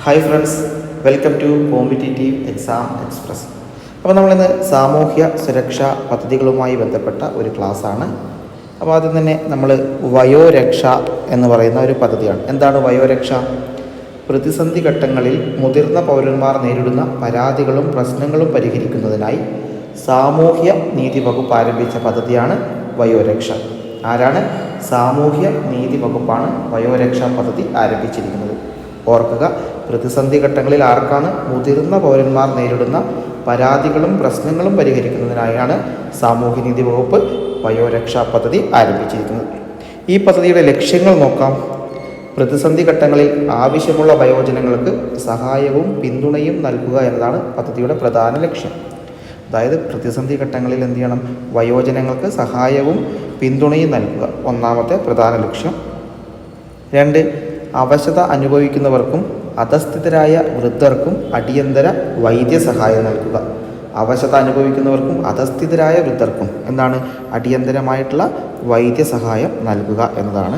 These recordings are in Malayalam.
Hi friends, welcome to competitive exam express. അപ്പോൾ നമ്മളിന്ന് സാമൂഹ്യ സുരക്ഷാ പദ്ധതികളുമായി ബന്ധപ്പെട്ട ഒരു ക്ലാസ്സാണ്. അപ്പോൾ ആദ്യം തന്നെ നമ്മൾ വയോരക്ഷ എന്ന് പറയുന്ന ഒരു പദ്ധതിയാണ്. എന്താണ് വയോരക്ഷ? പ്രതിസന്ധി ഘട്ടങ്ങളിൽ മുതിർന്ന പൗരന്മാർ നേരിടുന്ന പരാതികളും പ്രശ്നങ്ങളും പരിഹരിക്കുന്നതിനായി സാമൂഹ്യ നീതി വകുപ്പ് ആരംഭിച്ച പദ്ധതിയാണ് വയോരക്ഷ. ആരാണ്? സാമൂഹ്യ നീതി വകുപ്പാണ് വയോരക്ഷാ പദ്ധതി ആരംഭിച്ചിരിക്കുന്നത്. ഓർക്കുക, പ്രതിസന്ധി ഘട്ടങ്ങളിൽ ആർക്കാണ്? മുതിർന്ന പൗരന്മാർ നേരിടുന്ന പരാതികളും പ്രശ്നങ്ങളും പരിഹരിക്കുന്നതിനായാണ് സാമൂഹ്യനീതി വകുപ്പ് വയോരക്ഷാ പദ്ധതി ആരംഭിച്ചിരിക്കുന്നത്. ഈ പദ്ധതിയുടെ ലക്ഷ്യങ്ങൾ നോക്കാം. പ്രതിസന്ധി ഘട്ടങ്ങളിൽ ആവശ്യമുള്ള വയോജനങ്ങൾക്ക് സഹായവും പിന്തുണയും നൽകുക എന്നതാണ് പദ്ധതിയുടെ പ്രധാന ലക്ഷ്യം. അതായത് പ്രതിസന്ധി ഘട്ടങ്ങളിൽ എന്ത് ചെയ്യണം? വയോജനങ്ങൾക്ക് സഹായവും പിന്തുണയും നൽകുക, ഒന്നാമത്തെ പ്രധാന ലക്ഷ്യം. 2, അവശത അനുഭവിക്കുന്നവർക്കും അധസ്ഥിതരായ വൃദ്ധർക്കും അടിയന്തര വൈദ്യസഹായം നൽകുക. അവശത അനുഭവിക്കുന്നവർക്കും അധസ്ഥിതരായ വൃദ്ധർക്കും എന്താണ്? അടിയന്തരമായിട്ടുള്ള വൈദ്യസഹായം നൽകുക എന്നതാണ്.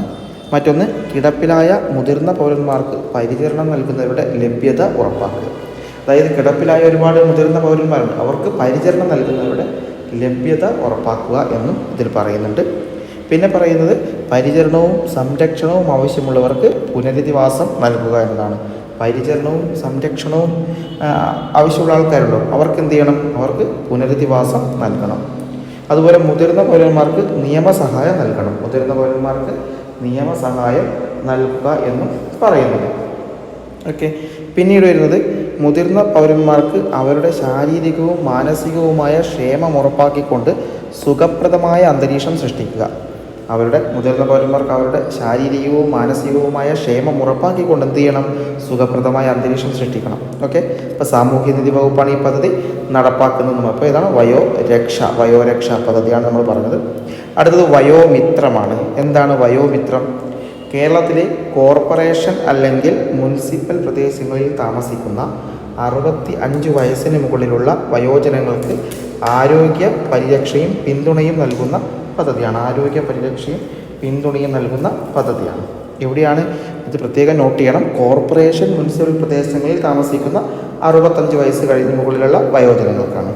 മറ്റൊന്ന്, കിടപ്പിലായ മുതിർന്ന പൗരന്മാർക്ക് പരിചരണം നൽകുന്നവരുടെ ലഭ്യത ഉറപ്പാക്കുക. അതായത് കിടപ്പിലായ ഒരുപാട് മുതിർന്ന പൗരന്മാരുണ്ട്, അവർക്ക് പരിചരണം നൽകുന്നവരുടെ ലഭ്യത ഉറപ്പാക്കുക എന്നും ഇതിൽ പറയുന്നുണ്ട്. പിന്നെ പറയുന്നത് പരിചരണവും സംരക്ഷണവും ആവശ്യമുള്ളവർക്ക് പുനരധിവാസം നൽകുക എന്നതാണ്. പരിചരണവും സംരക്ഷണവും ആവശ്യമുള്ള ആൾക്കാരുണ്ടോ, അവർക്ക് എന്ത് ചെയ്യണം? അവർക്ക് പുനരധിവാസം നൽകണം. അതുപോലെ മുതിർന്ന പൗരന്മാർക്ക് നിയമസഹായം നൽകണം. മുതിർന്ന പൗരന്മാർക്ക് നിയമസഹായം നൽകുക എന്നും പറയുന്നത്. ഓക്കെ. പിന്നീട് വരുന്നത് മുതിർന്ന പൗരന്മാർക്ക് അവരുടെ ശാരീരികവും മാനസികവുമായ ക്ഷേമം ഉറപ്പാക്കിക്കൊണ്ട് സുഖപ്രദമായ അന്തരീക്ഷം സൃഷ്ടിക്കുക. അവരുടെ മുതിർന്ന പൗരന്മാർക്ക് അവരുടെ ശാരീരികവും മാനസികവുമായ ക്ഷേമം ഉറപ്പാക്കിക്കൊണ്ട് എന്ത് ചെയ്യണം? സുഖപ്രദമായ അന്തരീക്ഷം സൃഷ്ടിക്കണം. ഓക്കെ. അപ്പോൾ സാമൂഹ്യനീതി വകുപ്പാണ് ഈ പദ്ധതി നടപ്പാക്കുന്നത്. അപ്പോൾ ഇതാണ് വയോരക്ഷാ പദ്ധതിയാണ് നമ്മൾ പറഞ്ഞത്. അടുത്തത് വയോമിത്രമാണ്. എന്താണ് വയോമിത്രം? കേരളത്തിലെ കോർപ്പറേഷൻ അല്ലെങ്കിൽ മുനിസിപ്പൽ പ്രദേശങ്ങളിൽ താമസിക്കുന്ന 65 വയസ്സിന് മുകളിലുള്ള വയോജനങ്ങൾക്ക് ആരോഗ്യ പരിരക്ഷയും പിന്തുണയും നൽകുന്ന പദ്ധതിയാണ്. ആരോഗ്യ പരിരക്ഷയും പിന്തുണയും നൽകുന്ന പദ്ധതിയാണ്. എവിടെയാണ് ഇത്? പ്രത്യേകം നോട്ട് ചെയ്യണം. കോർപ്പറേഷൻ മുനിസിപ്പൽ പ്രദേശങ്ങളിൽ താമസിക്കുന്ന 65 വയസ്സ് കഴിഞ്ഞ മുകളിലുള്ള വയോജനങ്ങൾക്കാണ്.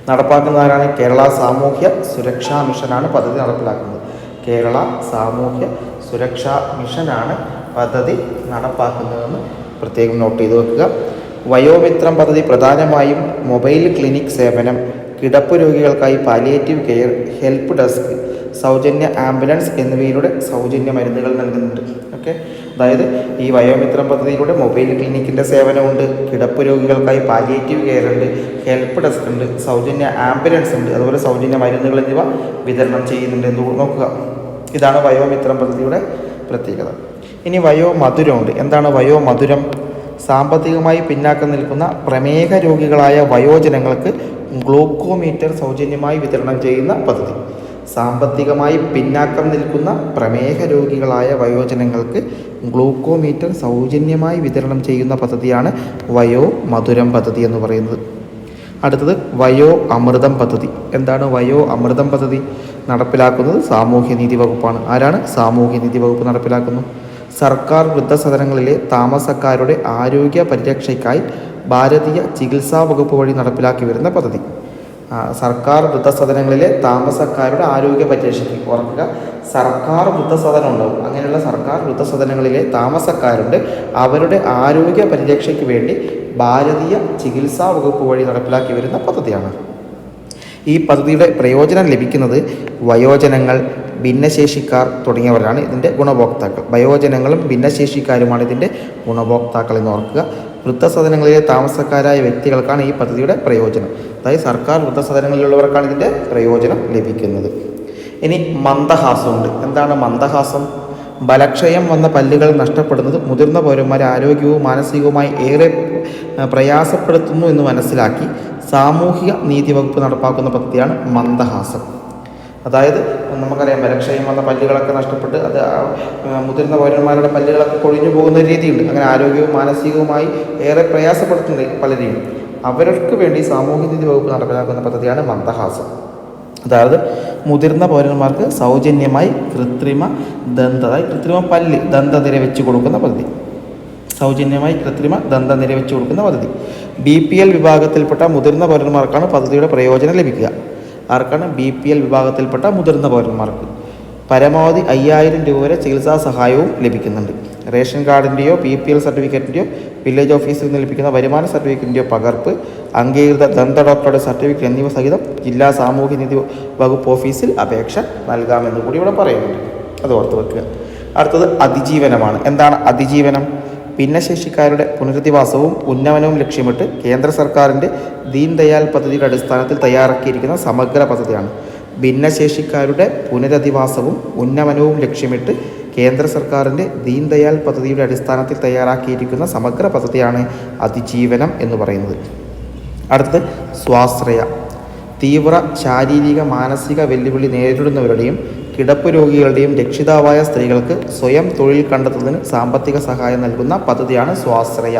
നടപ്പാക്കുന്ന ആരാണ്? കേരള സാമൂഹ്യ സുരക്ഷാ മിഷനാണ് പദ്ധതി നടപ്പിലാക്കുന്നത്. കേരള സാമൂഹ്യ സുരക്ഷാ മിഷനാണ് പദ്ധതി നടപ്പാക്കുന്നതെന്ന് പ്രത്യേകം നോട്ട് ചെയ്ത് വെക്കുക. വയോമിത്രം പദ്ധതി പ്രധാനമായും മൊബൈൽ ക്ലിനിക് സേവനം, കിടപ്പ് രോഗികൾക്കായി പാലിയേറ്റീവ് കെയർ, ഹെൽപ്പ് ഡെസ്ക്, സൗജന്യ ആംബുലൻസ് എന്നിവയിലൂടെ സൗജന്യ മരുന്നുകൾ നൽകുന്നുണ്ട്. ഓക്കെ. അതായത് ഈ വയോമിത്രം പദ്ധതിയിലൂടെ മൊബൈൽ ക്ലിനിക്കിൻ്റെ സേവനമുണ്ട്, കിടപ്പ് രോഗികൾക്കായി പാലിയേറ്റീവ് കെയർ ഉണ്ട്, ഹെൽപ്പ് ഡെസ്ക് ഉണ്ട്, സൗജന്യ ആംബുലൻസ് ഉണ്ട്, അതുപോലെ സൗജന്യ മരുന്നുകൾ എന്നിവ വിതരണം ചെയ്യുന്നുണ്ട് എന്ന് നോക്കുക. ഇതാണ് വയോമിത്രം പദ്ധതിയുടെ പ്രത്യേകത. ഇനി വയോമധുരമുണ്ട്. എന്താണ് വയോമധുരം? സാമ്പത്തികമായി പിന്നാക്കം നിൽക്കുന്ന പ്രമേഹ രോഗികളായ വയോജനങ്ങൾക്ക് ഗ്ലൂക്കോമീറ്റർ സൗജന്യമായി വിതരണം ചെയ്യുന്ന പദ്ധതി. സാമ്പത്തികമായി പിന്നാക്കം നിൽക്കുന്ന പ്രമേഹ രോഗികളായ വയോജനങ്ങൾക്ക് ഗ്ലൂക്കോമീറ്റർ സൗജന്യമായി വിതരണം ചെയ്യുന്ന പദ്ധതിയാണ് വയോമധുരം പദ്ധതി എന്ന് പറയുന്നത്. അടുത്തത് വയോ അമൃതം പദ്ധതി. എന്താണ് വയോ അമൃതം പദ്ധതി? നടപ്പിലാക്കുന്നത് സാമൂഹ്യനീതി വകുപ്പാണ്. ആരാണ്? സാമൂഹ്യനീതി വകുപ്പ് നടപ്പിലാക്കുന്നു. സർക്കാർ വൃദ്ധസദനങ്ങളിലെ താമസക്കാരുടെ ആരോഗ്യ പരിരക്ഷയ്ക്കായി ഭാരതീയ ചികിത്സാ വകുപ്പ് വഴി നടപ്പിലാക്കി വരുന്ന പദ്ധതി. സർക്കാർ വൃദ്ധസദനങ്ങളിലെ താമസക്കാരുടെ ആരോഗ്യ പരിരക്ഷയ്ക്ക്, ഓർക്കുക, സർക്കാർ വൃദ്ധസദനം ഉണ്ടാവും. അങ്ങനെയുള്ള സർക്കാർ വൃദ്ധസദനങ്ങളിലെ താമസക്കാരുണ്ട്, അവരുടെ ആരോഗ്യ പരിരക്ഷയ്ക്ക് വേണ്ടി ഭാരതീയ ചികിത്സാ വകുപ്പ് വഴി നടപ്പിലാക്കി വരുന്ന പദ്ധതിയാണ്. ഈ പദ്ധതിയുടെ പ്രയോജനം ലഭിക്കുന്നത് വയോജനങ്ങൾ, ഭിന്നശേഷിക്കാർ തുടങ്ങിയവരാണ് ഇതിൻ്റെ ഗുണഭോക്താക്കൾ. വയോജനങ്ങളും ഭിന്നശേഷിക്കാരുമാണ് ഇതിൻ്റെ ഗുണഭോക്താക്കൾ എന്ന് ഓർക്കുക. വൃദ്ധസദനങ്ങളിലെ താമസക്കാരായ വ്യക്തികൾക്കാണ് ഈ പദ്ധതിയുടെ പ്രയോജനം. അതായത് സർക്കാർ വൃദ്ധസദനങ്ങളിലുള്ളവർക്കാണ് ഇതിൻ്റെ പ്രയോജനം ലഭിക്കുന്നത്. ഇനി മന്ദഹാസമുണ്ട്. എന്താണ് മന്ദഹാസം? ബലക്ഷയം വന്ന പല്ലുകൾ നഷ്ടപ്പെടുന്നത് മുതിർന്ന പൗരന്മാരെ ആരോഗ്യവും മാനസികവുമായി ഏറെ പ്രയാസപ്പെടുത്തുന്നു എന്ന് മനസ്സിലാക്കി സാമൂഹിക നീതി വകുപ്പ് നടപ്പാക്കുന്ന പദ്ധതിയാണ് മന്ദഹാസം. അതായത് നമുക്കറിയാം, ബലക്ഷയം വന്ന പല്ലുകളൊക്കെ നഷ്ടപ്പെട്ട് അത് മുതിർന്ന പൗരന്മാരുടെ പല്ലുകളൊക്കെ കൊഴിഞ്ഞു പോകുന്ന രീതിയുണ്ട്. അങ്ങനെ ആരോഗ്യവും മാനസികവുമായി ഏറെ പ്രയാസപ്പെടുത്തുന്നുണ്ട് പലരെയും. അവർക്ക് വേണ്ടി സാമൂഹ്യനീതി വകുപ്പ് നടപ്പിലാക്കുന്ന പദ്ധതിയാണ് മന്ദഹാസം. അതായത് മുതിർന്ന പൗരന്മാർക്ക് സൗജന്യമായി കൃത്രിമ പല്ല് ദന്തനിര വെച്ച് കൊടുക്കുന്ന പദ്ധതി. സൗജന്യമായി കൃത്രിമ ദന്തനിര വെച്ച് കൊടുക്കുന്ന പദ്ധതി. BPL വിഭാഗത്തിൽപ്പെട്ട മുതിർന്ന പൗരന്മാർക്കാണ് പദ്ധതിയുടെ പ്രയോജനം ലഭിക്കുക. ആർക്കാണ്? BPL വിഭാഗത്തിൽപ്പെട്ട മുതിർന്ന പൗരന്മാർക്ക്. പരമാവധി 5000 രൂപ വരെ ചികിത്സാ സഹായവും ലഭിക്കുന്നുണ്ട്. റേഷൻ കാർഡിൻ്റെയോ BPL സർട്ടിഫിക്കറ്റിൻ്റെയോ വില്ലേജ് ഓഫീസിൽ നിന്ന് ലഭിക്കുന്ന വരുമാന സർട്ടിഫിക്കറ്റിൻ്റെയോ പകർപ്പ്, അംഗീകൃത ദന്ത ഡോക്ടറുടെ സർട്ടിഫിക്കറ്റ് എന്നിവ സഹിതം ജില്ലാ സാമൂഹ്യനീതി വകുപ്പ് ഓഫീസിൽ അപേക്ഷ നൽകാമെന്ന് കൂടി ഇവിടെ പറയുന്നുണ്ട്. അത് ഓർത്ത് വെക്കുക. അടുത്തത് അതിജീവനമാണ്. എന്താണ് അതിജീവനം? ഭിന്നശേഷിക്കാരുടെ പുനരധിവാസവും ഉന്നമനവും ലക്ഷ്യമിട്ട് കേന്ദ്ര സർക്കാരിൻ്റെ ദീൻ ദയാൽ പദ്ധതിയുടെ അടിസ്ഥാനത്തിൽ തയ്യാറാക്കിയിരിക്കുന്ന സമഗ്ര പദ്ധതിയാണ്. ഭിന്നശേഷിക്കാരുടെ പുനരധിവാസവും ഉന്നമനവും ലക്ഷ്യമിട്ട് കേന്ദ്ര സർക്കാരിൻ്റെ ദീൻ ദയാൽ പദ്ധതിയുടെ അടിസ്ഥാനത്തിൽ തയ്യാറാക്കിയിരിക്കുന്ന സമഗ്ര പദ്ധതിയാണ് അതിജീവനം എന്ന് പറയുന്നത്. അടുത്തത് സ്വാശ്രയ. തീവ്ര ശാരീരിക മാനസിക വെല്ലുവിളി നേരിടുന്നവരുടെയും കിടപ്പ് രോഗികളുടെയും രക്ഷിതാവായ സ്ത്രീകൾക്ക് സ്വയം തൊഴിൽ കണ്ടെത്തുന്നതിന് സാമ്പത്തിക സഹായം നൽകുന്ന പദ്ധതിയാണ് സ്വാശ്രയ.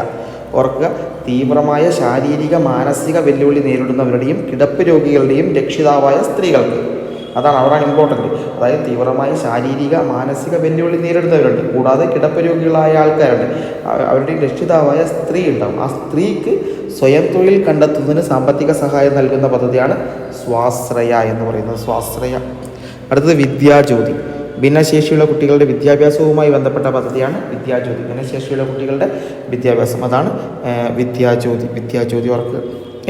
ഓർക്കുക, തീവ്രമായ ശാരീരിക മാനസിക വെല്ലുവിളി നേരിടുന്നവരുടെയും കിടപ്പ് രോഗികളുടെയും രക്ഷിതാവായ സ്ത്രീകൾക്ക്, അതാണ് അവിടെയാണ് ഇമ്പോർട്ടൻറ്റ്. അതായത് തീവ്രമായ ശാരീരിക മാനസിക വെല്ലുവിളി നേരിടുന്നവരുണ്ട്, കൂടാതെ കിടപ്പ് രോഗികളായ ആൾക്കാരുണ്ട്, അവരുടെയും രക്ഷിതാവായ സ്ത്രീ ഉണ്ടാവും. ആ സ്ത്രീക്ക് സ്വയം തൊഴിൽ കണ്ടെത്തുന്നതിന് സാമ്പത്തിക സഹായം നൽകുന്ന പദ്ധതിയാണ് സ്വാശ്രയ എന്ന് പറയുന്നത്. സ്വാശ്രയ. അടുത്തത് വിദ്യാജ്യോതി. ഭിന്നശേഷിയുള്ള കുട്ടികളുടെ വിദ്യാഭ്യാസവുമായി ബന്ധപ്പെട്ട പദ്ധതിയാണ് വിദ്യാജ്യോതി. ഭിന്നശേഷിയുള്ള കുട്ടികളുടെ വിദ്യാഭ്യാസം, അതാണ് വിദ്യാജ്യോതി. വിദ്യാജ്യോതി ഓർക്കുക.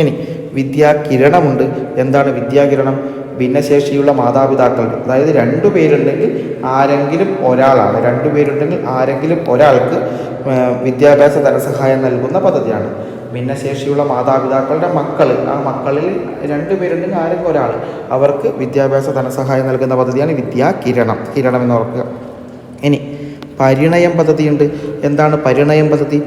ഇനി വിദ്യാകിരണമുണ്ട്. എന്താണ് വിദ്യാകിരണം? ഭിന്നശേഷിയുള്ള മാതാപിതാക്കളുടെ, അതായത് 2 പേരുണ്ടെങ്കിൽ ആരെങ്കിലും ഒരാളാണ്, 2 പേരുണ്ടെങ്കിൽ ആരെങ്കിലും ഒരാൾക്ക് വിദ്യാഭ്യാസ ധനസഹായം നൽകുന്ന പദ്ധതിയാണ്. ഭിന്നശേഷിയുള്ള മാതാപിതാക്കളുടെ മക്കൾ, ആ മക്കളിൽ 2 പേരുണ്ടെങ്കിൽ ആരെങ്കിലും ഒരാൾ, അവർക്ക് വിദ്യാഭ്യാസ ധനസഹായം നൽകുന്ന പദ്ധതിയാണ് വിദ്യാകിരണം. കിരണം എന്ന് ഓർക്കുക. ഇനി പരിണയം പദ്ധതിയുണ്ട്. എന്താണ് പരിണയം പദ്ധതി?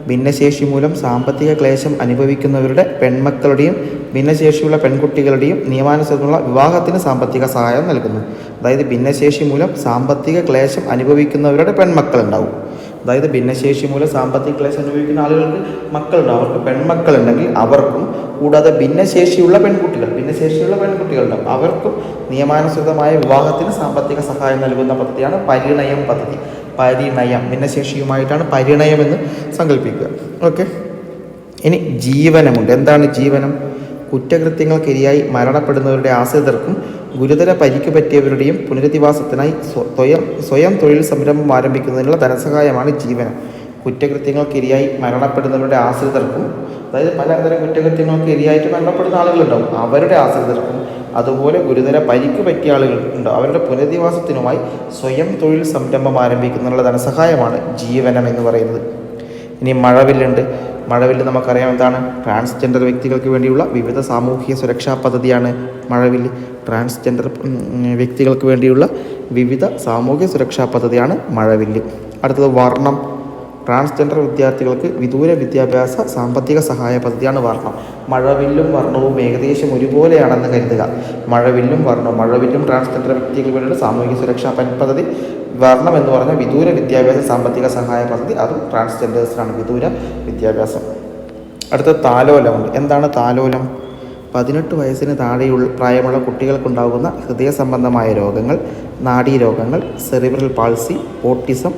ഭിന്നശേഷി മൂലം സാമ്പത്തിക ക്ലേശം അനുഭവിക്കുന്നവരുടെ പെൺമക്കളുടെയും ഭിന്നശേഷിയുള്ള പെൺകുട്ടികളുടെയും നിയമാനുസൃതമുള്ള വിവാഹത്തിന് സാമ്പത്തിക സഹായം നൽകുന്നു. അതായത് ഭിന്നശേഷി മൂലം സാമ്പത്തിക ക്ലേശം അനുഭവിക്കുന്നവരുടെ പെൺമക്കളുണ്ടാവും. അതായത് ഭിന്നശേഷി മൂലം സാമ്പത്തിക ക്ലേശം അനുഭവിക്കുന്ന ആളുകൾക്ക് മക്കളുണ്ടാവും, അവർക്ക് പെൺമക്കളുണ്ടെങ്കിൽ അവർക്കും, കൂടാതെ ഭിന്നശേഷിയുള്ള പെൺകുട്ടികളുണ്ടാവും, അവർക്കും നിയമാനുസൃതമായ വിവാഹത്തിന് സാമ്പത്തിക സഹായം നൽകുന്ന പദ്ധതിയാണ് പരിണയം പദ്ധതി. പരിണയം, ഭിന്നശേഷിയുമായിട്ടാണ് പരിണയം എന്ന് സങ്കല്പിക്കുക. ഓക്കെ. ഇനി ജീവനമുണ്ട്. എന്താണ് ജീവനം? കുറ്റകൃത്യങ്ങൾക്കിരയായി മരണപ്പെടുന്നവരുടെ ആശ്രിതർക്കും ഗുരുതര പരിക്ക് പറ്റിയവരുടെയും പുനരധിവാസത്തിനായി സ്വയം തൊഴിൽ സംരംഭം ആരംഭിക്കുന്നതിനുള്ള ധനസഹായമാണ് ജീവനം. കുറ്റകൃത്യങ്ങൾക്കിരയായി മരണപ്പെടുന്നവരുടെ ആശ്രിതർക്കും, അതായത് പലതരം കുറ്റകൃത്യങ്ങൾക്ക് ഇരയായിട്ട് മരണപ്പെടുന്ന ആളുകളുണ്ടാവും, അവരുടെ ആശ്രിതർക്കും അതുപോലെ ഗുരുതര പരിക്ക് പറ്റിയ ആളുകൾ ഉണ്ടാവും, അവരുടെ പുനരധിവാസത്തിനുമായി സ്വയം തൊഴിൽ സംരംഭം ആരംഭിക്കുന്നതിനുള്ള ധനസഹായമാണ് ജീവനം എന്ന് പറയുന്നത്. ഇനി മഴവില്ലുണ്ട്. മഴവില്ല് നമുക്കറിയാം എന്താണ്? ട്രാൻസ്ജെൻഡർ വ്യക്തികൾക്ക് വേണ്ടിയുള്ള വിവിധ സാമൂഹിക സുരക്ഷാ പദ്ധതിയാണ് മഴവില്ല്. ട്രാൻസ്ജെൻഡർ വ്യക്തികൾക്ക് വേണ്ടിയുള്ള വിവിധ സാമൂഹിക സുരക്ഷാ പദ്ധതിയാണ് മഴവില്ല്. അടുത്തത് വർണ്ണം. ട്രാൻസ്ജെൻഡർ വിദ്യാർത്ഥികൾക്ക് വിദൂര വിദ്യാഭ്യാസ സാമ്പത്തിക സഹായ പദ്ധതിയാണ് വർണ്ണം. മഴവില്ലും വർണ്ണവും ഏകദേശം ഒരുപോലെയാണെന്ന് കരുതുക. മഴവില്ലും ട്രാൻസ്ജെൻഡർ വ്യക്തികൾക്ക് വേണ്ടിയുള്ള സാമൂഹിക സുരക്ഷാ പദ്ധതി. വർണ്ണം എന്ന് പറഞ്ഞാൽ വിദൂര വിദ്യാഭ്യാസ സാമ്പത്തിക സഹായ പദ്ധതി, അതും ട്രാൻസ്ജെൻഡേഴ്സിനാണ് വിദൂര വിദ്യാഭ്യാസം. അടുത്ത താലോലമുണ്ട്. എന്താണ് താലോലം? 18 വയസ്സിന് താഴെയുള്ള പ്രായമുള്ള കുട്ടികൾക്കുണ്ടാകുന്ന ഹൃദയ സംബന്ധമായ രോഗങ്ങൾ, നാഡീരോഗങ്ങൾ, സെറിബ്രൽ പാൾസി, ഓട്ടിസം,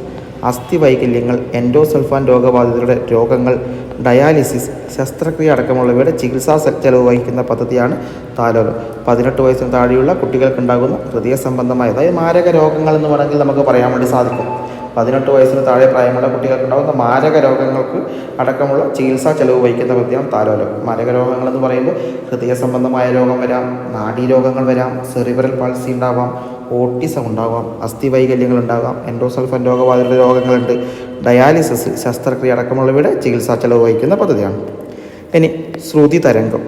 അസ്ഥി വൈകല്യങ്ങൾ, എൻഡോസൾഫാൻ രോഗബാധിതരുടെ രോഗങ്ങൾ, ഡയാലിസിസ്, ശസ്ത്രക്രിയ അടക്കമുള്ളവയുടെ ചികിത്സാ ചെലവ് വഹിക്കുന്ന പദ്ധതിയാണ് താലോലം. 18 വയസ്സിന് താഴെയുള്ള കുട്ടികൾക്കുണ്ടാകുന്ന ഹൃദയ സംബന്ധമായ, അതായത് മാരക രോഗങ്ങൾ എന്ന് വേണമെങ്കിൽ നമുക്ക് പറയാൻ വേണ്ടി സാധിക്കും. 18 വയസ്സിന് താഴെ പ്രായമുള്ള കുട്ടികൾക്കുണ്ടാകുന്ന മാരക രോഗങ്ങൾക്ക് അടക്കമുള്ള ചികിത്സാ ചെലവ് വഹിക്കുന്ന പദ്ധതിയാണ് താലോലം. മാരക രോഗങ്ങളെന്ന് പറയുമ്പോൾ ഹൃദയ സംബന്ധമായ രോഗം വരാം, നാഡീരോഗങ്ങൾ വരാം, സെറിബ്രൽ പാൾസി ഉണ്ടാവാം, ഓട്ടിസം ഉണ്ടാവാം, അസ്ഥി വൈകല്യങ്ങൾ ഉണ്ടാകാം, എൻഡോസൾഫാൻ രോഗബാധിതരുടെ രോഗങ്ങളുണ്ട്, ഡയാലിസിസ്, ശസ്ത്രക്രിയ അടക്കമുള്ളവയുടെ ചികിത്സാ ചെലവ് വഹിക്കുന്ന പദ്ധതിയാണ്. ഇനി ശ്രുതി തരംഗം.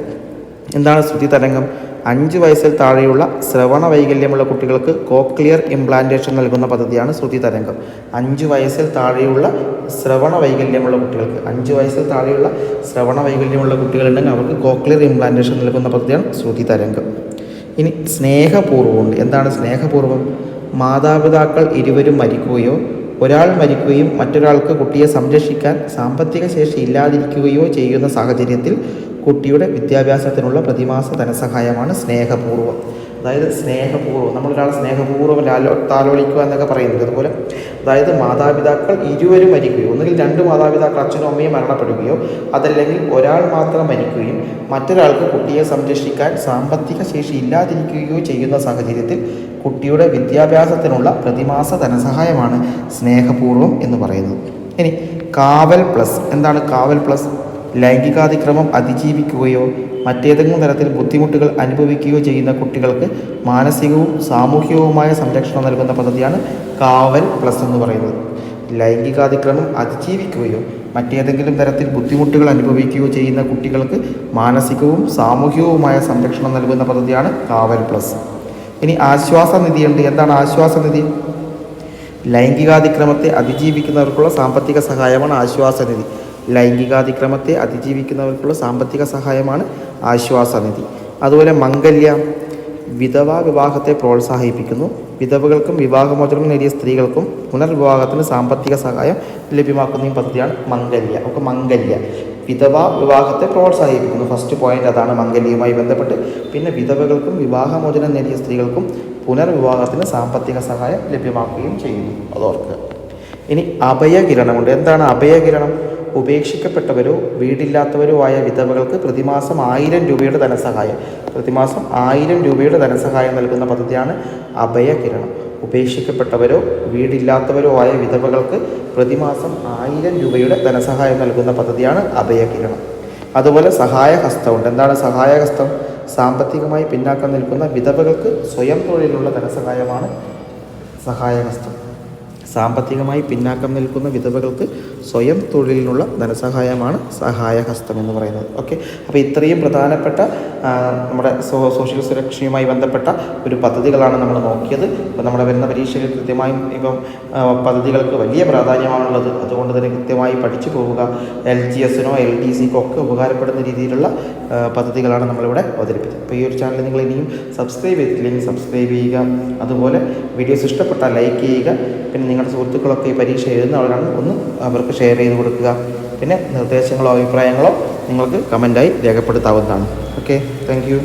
എന്താണ് ശ്രുതി തരംഗം? 5 വയസ്സിൽ താഴെയുള്ള ശ്രവണ വൈകല്യമുള്ള കുട്ടികൾക്ക് കോക്ലിയർ ഇംപ്ലാന്റേഷൻ നൽകുന്ന പദ്ധതിയാണ് ശ്രുതി തരംഗം. 5 വയസ്സിൽ താഴെയുള്ള ശ്രവണ വൈകല്യമുള്ള കുട്ടികളുണ്ടെങ്കിൽ അവർക്ക് കോക്ലിയർ ഇംപ്ലാന്റേഷൻ നൽകുന്ന പദ്ധതിയാണ് ശ്രുതി തരംഗം. ഇനി സ്നേഹപൂർവ്വമുണ്ട്. എന്താണ് സ്നേഹപൂർവ്വം? മാതാപിതാക്കൾ ഇരുവരും മരിക്കുകയോ ഒരാൾ മരിക്കുകയും മറ്റൊരാൾക്ക് കുട്ടിയെ സംരക്ഷിക്കാൻ സാമ്പത്തിക ശേഷി ഇല്ലാതിരിക്കുകയോ ചെയ്യുന്ന സാഹചര്യത്തിൽ കുട്ടിയുടെ വിദ്യാഭ്യാസത്തിനുള്ള പ്രതിമാസ ധനസഹായമാണ് സ്നേഹപൂർവ്വം. അതായത് സ്നേഹപൂർവ്വം, നമ്മളൊരാളെ സ്നേഹപൂർവ്വം താലോലിക്കുക എന്നൊക്കെ പറയുന്നത്. അതുപോലെ അതായത് മാതാപിതാക്കൾ ഇരുവരും മരിക്കുകയോ, ഒന്നുകിൽ രണ്ട് മാതാപിതാക്കൾ അച്ഛനും അമ്മയും മരണപ്പെടുകയോ അതല്ലെങ്കിൽ ഒരാൾ മാത്രം മരിക്കുകയും മറ്റൊരാൾക്ക് കുട്ടിയെ സംരക്ഷിക്കാൻ സാമ്പത്തിക ശേഷി ഇല്ലാതിരിക്കുകയോ ചെയ്യുന്ന സാഹചര്യത്തിൽ കുട്ടിയുടെ വിദ്യാഭ്യാസത്തിനുള്ള പ്രതിമാസ ധനസഹായമാണ് സ്നേഹപൂർവ്വം എന്ന് പറയുന്നത്. ഇനി കാവൽ പ്ലസ്. എന്താണ് കാവൽ പ്ലസ്? ലൈംഗികാതിക്രമം അതിജീവിക്കുകയോ മറ്റേതെങ്കിലും തരത്തിൽ ബുദ്ധിമുട്ടുകൾ അനുഭവിക്കുകയോ ചെയ്യുന്ന കുട്ടികൾക്ക് മാനസികവും സാമൂഹികവുമായ സംരക്ഷണം നൽകുന്ന പദ്ധതിയാണ് കാവൽ പ്ലസ് എന്ന് പറയുന്നത്. ലൈംഗികാതിക്രമം അതിജീവിക്കുകയോ മറ്റേതെങ്കിലും തരത്തിൽ ബുദ്ധിമുട്ടുകൾ അനുഭവിക്കുകയോ ചെയ്യുന്ന കുട്ടികൾക്ക് മാനസികവും സാമൂഹികവുമായ സംരക്ഷണം നൽകുന്ന പദ്ധതിയാണ് കാവൽ പ്ലസ്. ഇനി ആശ്വാസനിധിയുണ്ട്. എന്താണ് ആശ്വാസനിധി? ലൈംഗികാതിക്രമത്തെ അതിജീവിക്കുന്നവർക്കുള്ള സാമ്പത്തിക സഹായമാണ് ആശ്വാസനിധി. ലൈംഗികാതിക്രമത്തെ അതിജീവിക്കുന്നവർക്കുള്ള സാമ്പത്തിക സഹായമാണ് ആശ്വാസനിധി. അതുപോലെ മംഗല്യ, വിധവാ വിവാഹത്തെ പ്രോത്സാഹിപ്പിക്കുന്നു. വിധവകൾക്കും വിവാഹമോചനം നേടിയ സ്ത്രീകൾക്കും പുനർവിവാഹത്തിന് സാമ്പത്തിക സഹായം ലഭ്യമാക്കുന്ന പദ്ധതിയാണ് മംഗല്യ. ഒക്കെ മംഗല്യ വിധവാ വിവാഹത്തെ പ്രോത്സാഹിപ്പിക്കുന്നു. ഫസ്റ്റ് പോയിന്റ് അതാണ് മംഗല്യവുമായി ബന്ധപ്പെട്ട്. പിന്നെ വിധവകൾക്കും വിവാഹമോചനം നേടിയ സ്ത്രീകൾക്കും പുനർവിവാഹത്തിന് സാമ്പത്തിക സഹായം ലഭ്യമാക്കുകയും ചെയ്യുന്നു. അതോർക്കുക. ഇനി അഭയകിരണമുണ്ട്. എന്താണ് അഭയകിരണം? ഉപേക്ഷിക്കപ്പെട്ടവരോ വീടില്ലാത്തവരോ ആയ വിധവകൾക്ക് പ്രതിമാസം 1000 രൂപയുടെ ധനസഹായം, പ്രതിമാസം 1000 രൂപയുടെ ധനസഹായം നൽകുന്ന പദ്ധതിയാണ് അഭയകിരണം. ഉപേക്ഷിക്കപ്പെട്ടവരോ വീടില്ലാത്തവരോ ആയ വിധവകൾക്ക് പ്രതിമാസം 1000 രൂപയുടെ ധനസഹായം നൽകുന്ന പദ്ധതിയാണ് അഭയകിരണം. അതുപോലെ സഹായഹസ്തമുണ്ട്. എന്താണ് സഹായഹസ്തം? സാമ്പത്തികമായി പിന്നാക്കം നിൽക്കുന്ന വിധവകൾക്ക് സ്വയം തൊഴിലുള്ള ധനസഹായമാണ് സഹായഹസ്തം. സാമ്പത്തികമായി പിന്നാക്കം നിൽക്കുന്ന വിധവകൾക്ക് സ്വയം തൊഴിലിനുള്ള ധനസഹായമാണ് സഹായഹസ്തം എന്ന് പറയുന്നത്. ഓക്കെ, അപ്പോൾ ഇത്രയും പ്രധാനപ്പെട്ട നമ്മുടെ സോഷ്യൽ സുരക്ഷയുമായി ബന്ധപ്പെട്ട ഒരു പദ്ധതികളാണ് നമ്മൾ നോക്കിയത്. അപ്പോൾ നമ്മുടെ വരുന്ന പരീക്ഷയിൽ കൃത്യമായും ഇപ്പം പദ്ധതികൾക്ക് വലിയ പ്രാധാന്യമാണുള്ളത്. അതുകൊണ്ട് തന്നെ കൃത്യമായി പഠിച്ചു പോവുക. LGSനോ LDCക്കോ ഒക്കെ ഉപകാരപ്പെടുന്ന രീതിയിലുള്ള പദ്ധതികളാണ് നമ്മളിവിടെ അവതരിപ്പിച്ചത്. അപ്പോൾ ഈ ഒരു ചാനൽ നിങ്ങൾ ഇനിയും സബ്സ്ക്രൈബ് ചെയ്തിട്ടില്ലെങ്കിൽ സബ്സ്ക്രൈബ് ചെയ്യുക. അതുപോലെ വീഡിയോസ് ഇഷ്ടപ്പെട്ടാൽ ലൈക്ക് ചെയ്യുക. പിന്നെ നിങ്ങളുടെ സുഹൃത്തുക്കളൊക്കെ ഈ പരീക്ഷ എഴുതുന്നവരാണ്, ഒന്ന് അവർക്ക് ഷെയർ ചെയ്ത് കൊടുക്കുക. പിന്നെ നിർദ്ദേശങ്ങളോ അഭിപ്രായങ്ങളോ നിങ്ങൾക്ക് കമൻറ്റായി രേഖപ്പെടുത്താവുന്നതാണ്. Okay, thank U.